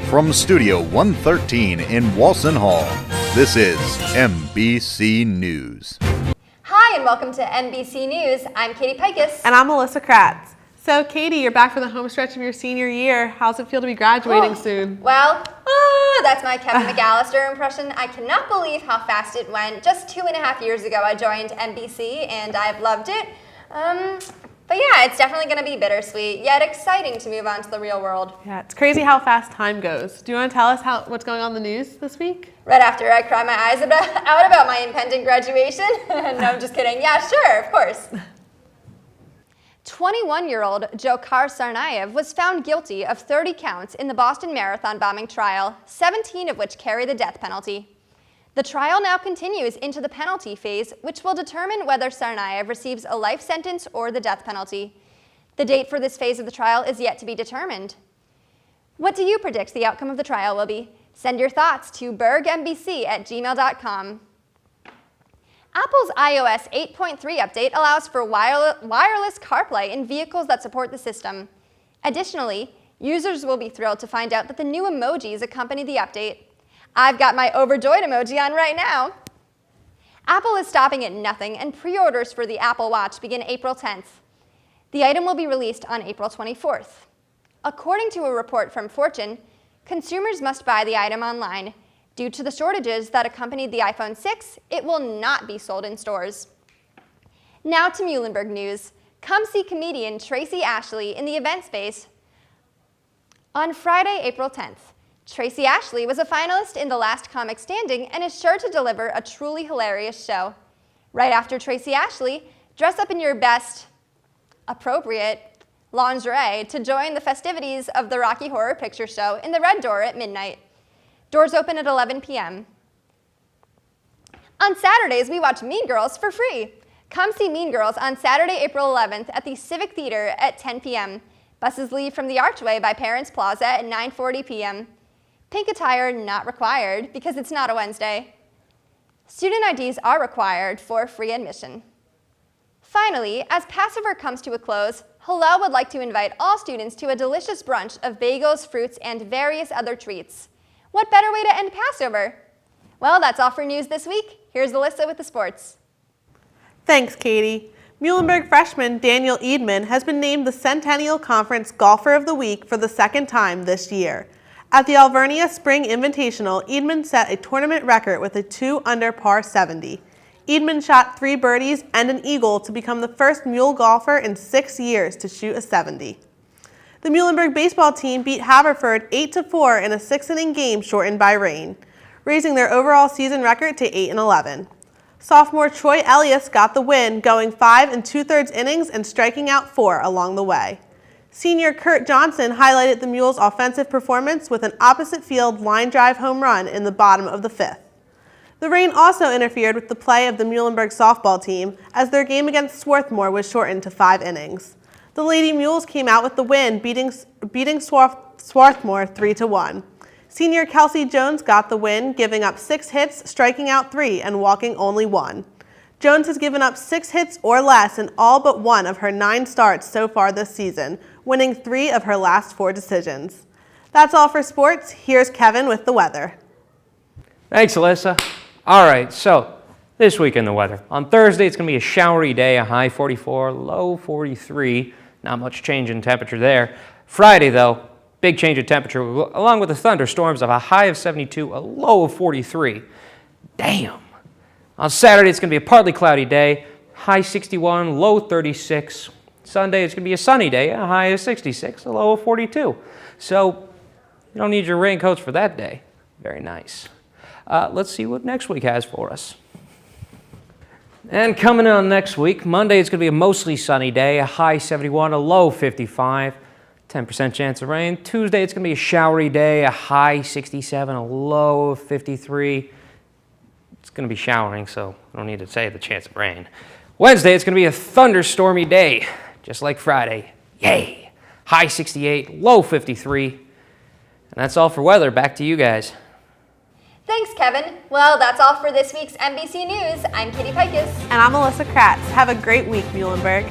From Studio 113 in Walson Hall, this is MBC News. Hi, and welcome to MBC News. I'm Katie Pikus. And I'm Alyssa Kratz. So, Katie, you're back for the home stretch of your senior year. How's it feel to be graduating soon? Well, that's my Kevin McAllister impression. I cannot believe how fast it went. Just 2.5 years ago, I joined MBC, and I've loved it. But yeah, it's definitely going to be bittersweet, yet exciting to move on to the real world. Yeah, it's crazy how fast time goes. Do you want to tell us what's going on in the news this week? Right after I cry my eyes out about my impending graduation. No, I'm just kidding. Yeah, sure, of course. 21-year-old Dzhokhar Tsarnaev was found guilty of 30 counts in the Boston Marathon bombing trial, 17 of which carry the death penalty. The trial now continues into the penalty phase, which will determine whether Tsarnaev receives a life sentence or the death penalty. The date for this phase of the trial is yet to be determined. What do you predict the outcome of the trial will be? Send your thoughts to bergmbc@gmail.com. Apple's iOS 8.3 update allows for wireless CarPlay in vehicles that support the system. Additionally, users will be thrilled to find out that the new emojis accompany the update. I've got my overjoyed emoji on right now. Apple is stopping at nothing, and pre-orders for the Apple Watch begin April 10th. The item will be released on April 24th. According to a report from Fortune, consumers must buy the item online. Due to the shortages that accompanied the iPhone 6, it will not be sold in stores. Now to Muhlenberg news. Come see comedian Tracy Ashley in the event space on Friday, April 10th. Tracy Ashley was a finalist in The Last Comic Standing and is sure to deliver a truly hilarious show. Right after Tracy Ashley, dress up in your best, appropriate lingerie to join the festivities of the Rocky Horror Picture Show in the Red Door at midnight. Doors open at 11 p.m. On Saturdays, we watch Mean Girls for free. Come see Mean Girls on Saturday, April 11th at the Civic Theater at 10 p.m. Buses leave from the Archway by Parents Plaza at 9:40 p.m. Pink attire not required because it's not a Wednesday. Student IDs are required for free admission. Finally, as Passover comes to a close, Hillel would like to invite all students to a delicious brunch of bagels, fruits, and various other treats. What better way to end Passover? Well, that's all for news this week. Here's Alyssa with the sports. Thanks, Katie. Muhlenberg freshman Daniel Eadman has been named the Centennial Conference Golfer of the Week for the second time this year. At the Alvernia Spring Invitational, Eadman set a tournament record with a 2-under par 70. Eadman shot 3 birdies and an eagle to become the first Mule golfer in 6 years to shoot a 70. The Muhlenberg baseball team beat Haverford 8-4 in a 6-inning game shortened by rain, raising their overall season record to 8-11. Sophomore Troy Elias got the win, going 5 2/3 innings and striking out 4 along the way. Senior Kurt Johnson highlighted the Mules' offensive performance with an opposite field line drive home run in the bottom of the 5th. The rain also interfered with the play of the Muhlenberg softball team as their game against Swarthmore was shortened to 5 innings. The Lady Mules came out with the win, beating Swarthmore 3-1. Senior Kelsey Jones got the win, giving up 6 hits, striking out 3, and walking only 1. Jones has given up 6 hits or less in all but 1 of her 9 starts so far this season, winning 3 of her last 4 decisions. That's all for sports. Here's Kevin with the weather. Thanks, Alyssa. All right, so this week in the weather. On Thursday, it's going to be a showery day, a high 44, low 43. Not much change in temperature there. Friday, though, big change in temperature, along with the thunderstorms of a high of 72, a low of 43. Damn. On Saturday, it's going to be a partly cloudy day, high 61, low 36. Sunday, it's going to be a sunny day, a high of 66, a low of 42. So you don't need your raincoats for that day. Very nice. Let's see what next week has for us. And coming on next week, Monday, it's going to be a mostly sunny day, a high 71, a low 55, 10% chance of rain. Tuesday, it's going to be a showery day, a high 67, a low of 53. It's going to be showering, so I don't need to say the chance of rain. Wednesday, it's going to be a thunderstormy day, just like Friday. Yay! High 68, low 53. And that's all for weather. Back to you guys. Thanks, Kevin. Well, that's all for this week's MBC News. I'm Katie Pikus. And I'm Alyssa Kratz. Have a great week, Muhlenberg.